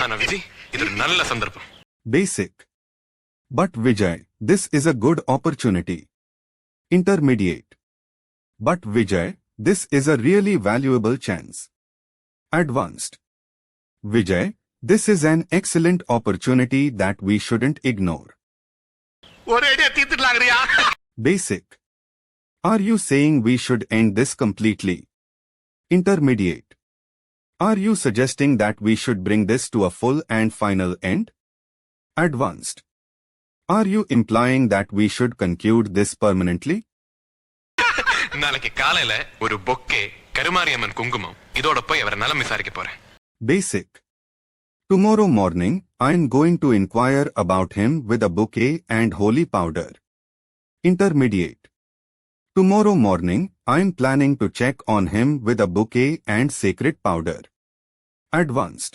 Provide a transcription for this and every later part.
ஆனா விஜய் இது ஒரு நல்ல சந்தர்ப்பம். Basic. But Vijay, this is a good opportunity. Intermediate. But Vijay, this is a really valuable chance. Advanced. Vijay, this is an excellent opportunity that we shouldn't ignore. Basic. Are you saying we should end this completely? Intermediate. Are you suggesting that we should bring this to a full and final end? Advanced. Are you implying that we should conclude this permanently? நாளைக்கு காலையில ஒரு bouquet Karumariamman குங்குமம் இதோட போய் அவரை நலம் விசாரிக்க போறேன். Basic. Tomorrow morning, I am going to inquire about him with a bouquet and holy powder. Intermediate. Tomorrow morning, I am planning to check on him with a bouquet and sacred powder. Advanced.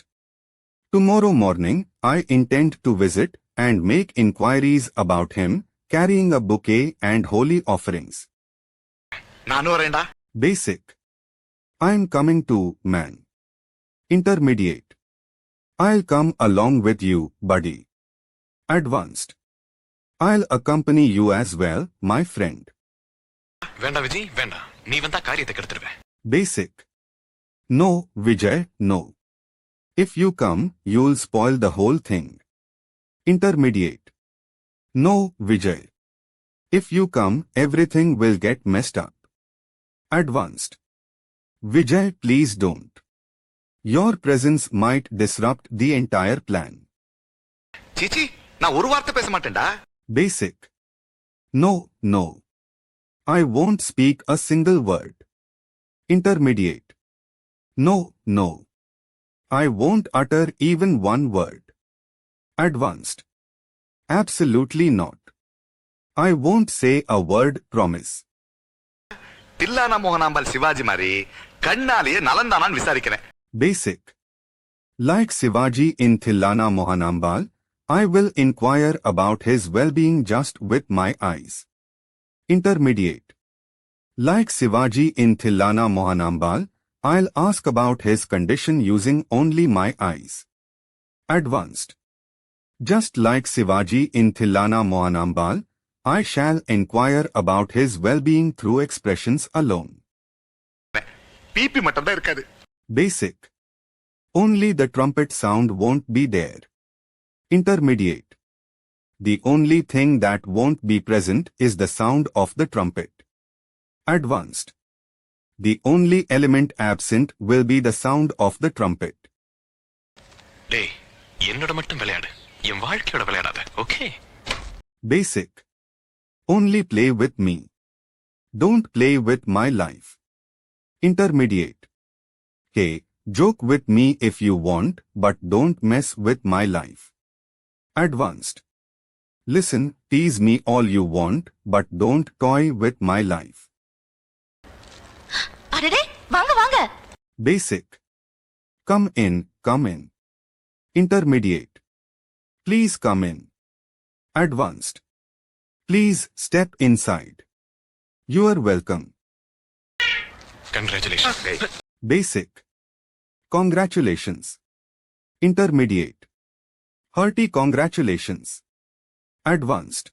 Tomorrow morning, I intend to visit and make inquiries about him, carrying a bouquet and holy offerings. Basic. I am coming too, man. Intermediate. I'll come along with you, buddy. Advanced. I'll accompany you as well, my friend. வேண்டாம் விஜய் வேண்டாம், நீ வந்தா காரியத்தை கெடுத்துடுவே. Basic. No, Vijay, no. If you come, you'll spoil the whole thing. Intermediate. No, Vijay. If you come, everything will get messed up. Advanced. Vijay, please don't. Your presence might disrupt the entire plan. Chichi, நான் ஒரு வார்த்தை பேச மாட்டேன்டா. Basic. No, no. I won't speak a single word. Intermediate. No, no. I won't utter even one word. Advanced. Absolutely not. I won't say a word, promise. Thillana Mohanambal Sivaji மாதிரி கண்ணாலேயே நலந்தானான்னு விசாரிக்கிறேன். Basic. Like Sivaji in Thillana Mohanambal, I will inquire about his well-being just with my eyes. Intermediate. Like Sivaji in Thillana Mohanambal, I'll ask about his condition using only my eyes. Advanced. Just like Sivaji in Thillana Mohanambal, I shall inquire about his well-being through expressions alone. BP மட்டும் தான் இருக்காது. Basic. Only the trumpet sound won't be there. Intermediate. The only thing that won't be present is the sound of the trumpet. Advanced. The only element absent will be the sound of the trumpet. டேய் என்னோட மட்டும் விளையாடு, என் வாழ்க்கையோட விளையாடாத, okay? Basic. Only play with me. Don't play with my life. Intermediate. Hey, joke with me if you want, but don't mess with my life. Advanced. Listen, tease me all you want, but don't toy with my life. அடடே வாங்க வாங்க. Basic. Come in, come in. Intermediate. Please come in. Advanced. Please step inside. You are welcome. Congratulations. Basic. Congratulations. Intermediate. Hearty congratulations. Advanced.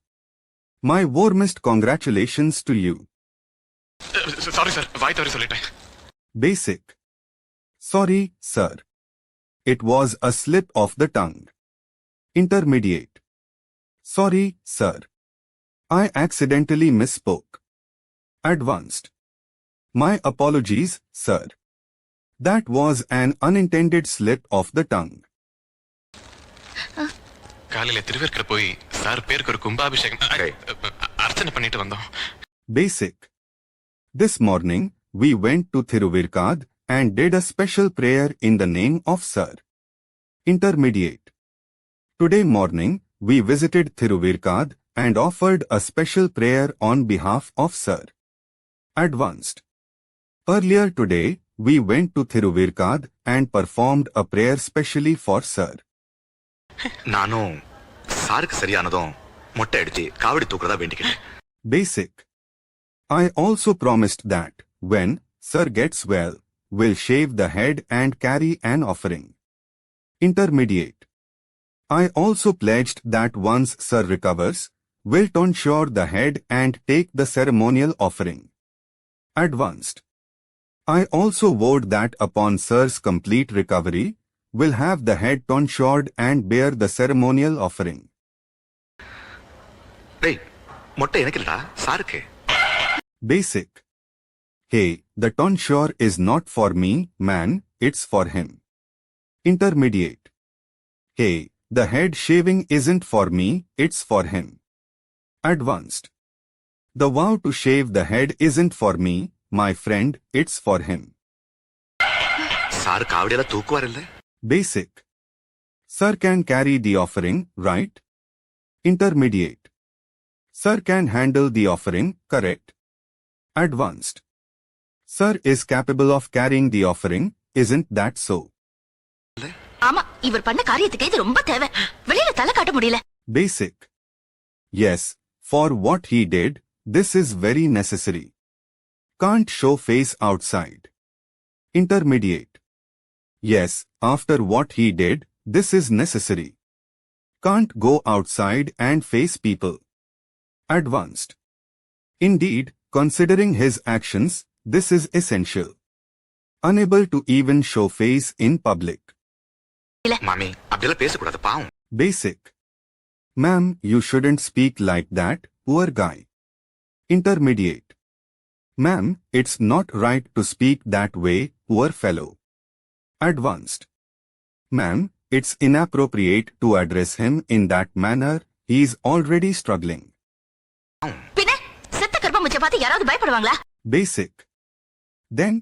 My warmest congratulations to you. Sorry sir, வாய் தவறி சொல்லிட்டேன். Basic. Sorry, sir. It was a slip of the tongue. Intermediate. Sorry, sir. I accidentally misspoke. Advanced. My apologies, sir. That was an unintended slip of the tongue. காலையில திருவேற்கரை போய் sir பேருக்கு ஒரு கும்பாபிஷேகம் அர்ச்சனை பண்ணிட்டு வந்தோம். Basic. This morning, we went to Thiruvirkad and did a special prayer in the name of Sir. Intermediate. Today morning, we visited Thiruvirkad and offered a special prayer on behalf of Sir. Advanced. Earlier today, we went to Thiruvirkad and performed a prayer specially for Sir. நானும் சாருக்கு சரியானதும் மொட்டை அடிச்சு காவடி தூக்குறதா வேண்டிக்கிட்டேன். Basic. I also promised that, when Sir gets well, we'll shave the head and carry an offering. Intermediate. I also pledged that once Sir recovers, will tonsure the head and take the ceremonial offering. Advanced. I also vowed that upon Sir's complete recovery, will have the head tonsured and bear the ceremonial offering. டேய் மொட்டை எனக்கு இல்லடா சாருக்கு. Basic. Hey, the tonsure is not for me, man, it's for him. Intermediate. Hey, the head shaving isn't for me, it's for him. Advanced. The vow to shave the head isn't for me, my friend, it's for him. Sir காவடியெல்லாம் தூக்குவார் இல்ல? Basic. Sir can carry the offering, right? Intermediate. Sir can handle the offering, correct? Advanced. Sir is capable of carrying the offering, isn't that so? ஆமா இவர் பண்ண காரியத்துக்கு இது ரொம்ப தேவை வெளியில தலை காட்ட முடியல. Basic. Yes, for what he did, this is very necessary. Can't show face outside. Intermediate. Yes, after what he did, this is necessary. Can't go outside and face people. Advanced. Indeed, considering his actions, this is essential. Unable to even show face in public. மாமி அப்படியெல்லாம் பேசக்கூடாது பாவம். Basic. Ma'am, you shouldn't speak like that, poor guy. Intermediate. Ma'am, it's not right to speak that way, poor fellow. Advanced. Ma'am, it's inappropriate to address him in that manner, he's already struggling. பின்ன செத்த கர்ப்பமுச்ச பார்த்து யாராவது பயப்படுவாங்களா? Basic. Then,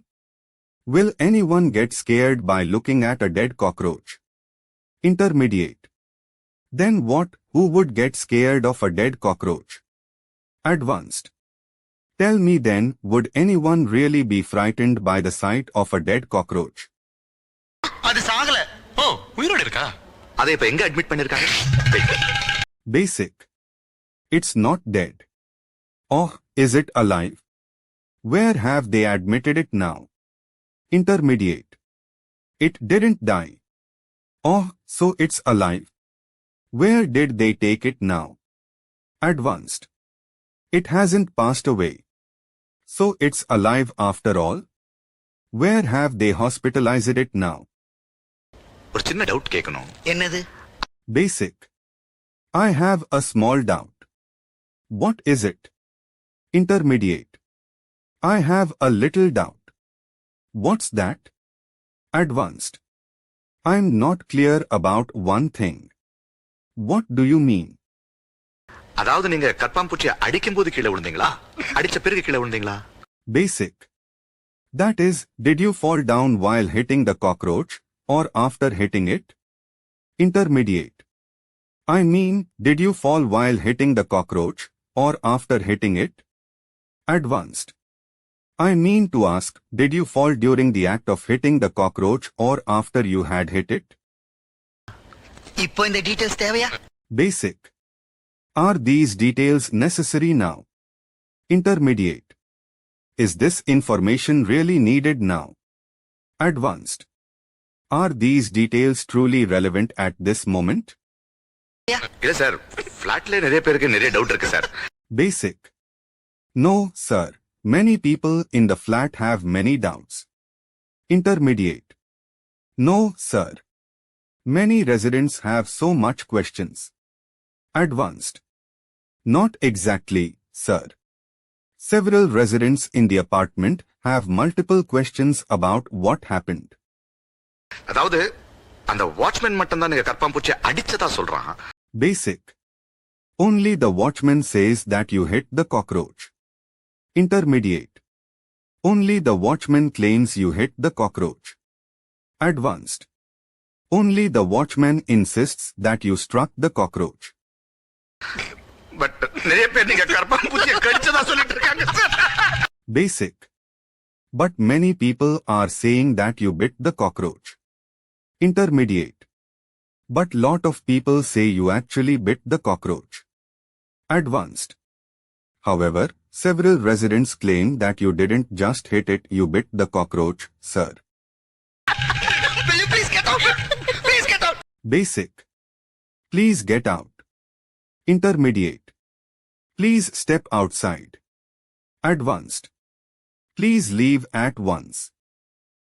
will anyone get scared by looking at a dead cockroach? Intermediate. Then what, who would get scared of a dead cockroach? Advanced. Tell me then, would anyone really be frightened by the sight of a dead cockroach? அது சாகல. ஓ உயிரோட இருக்கா? அதை இப்ப எங்க admit பண்ணிருக்காங்க? Basic. It's not dead. Oh, is it alive? Where have they admitted it now? Intermediate. It didn't die. Oh, so it's alive. Where did they take it now? Advanced. It hasn't passed away. So it's alive after all? Where have they hospitalized it now? ஒரு சின்ன doubt கேட்கணும். என்னது? Basic. I have a small doubt. What is it? Intermediate. I have a little doubt. What's that? Advanced. I'm not clear about one thing. What do you mean? அதாவது நீங்க கற்பாம்பூச்சியை அடிக்கும்போது கீழே விழுந்தீங்களா? அடிச்ச பிறகு கீழே விழுந்தீங்களா? Basic. That is, did you fall down while hitting the cockroach, or after hitting it? Intermediate. I mean, did you fall while hitting the cockroach, or after hitting it? Advanced. I mean to ask, did you fall during the act of hitting the cockroach or after you had hit it? இப்போ இந்த details தேவையா? Basic. Are these details necessary now? Intermediate. Is this information really needed now? Advanced. Are these details truly relevant at this moment? இல்ல sir, ஃபிளாட்ல நிறைய பேருக்கு நிறைய doubt இருக்கு sir. Basic. No, sir. Many people in the flat have many doubts. Intermediate. No, sir. Many residents have so much questions. Advanced. Not exactly, sir. Several residents in the apartment have multiple questions about what happened. அதாவது அந்த watchman மட்டும் தான் நீங்க கற்பாம்பூச்சியை அடிச்சதா சொல்றான். Basic. Only the watchman says that you hit the cockroach. Intermediate. Only the watchman claims you hit the cockroach. Advanced. Only the watchman insists that you struck the cockroach. But நிறைய பேர் நீங்க கற்பாம்பூச்சியை கடிச்சதா சொல்லிட்டு இருக்காங்க sir. Basic. But many people are saying that you bit the cockroach. Intermediate. But lot of people say you actually bit the cockroach. Advanced. However, several residents claim that you didn't just hit it, you bit the cockroach, sir. Will you please get out? Please get out. Basic. Please get out. Intermediate. Please step outside. Advanced. Please leave at once.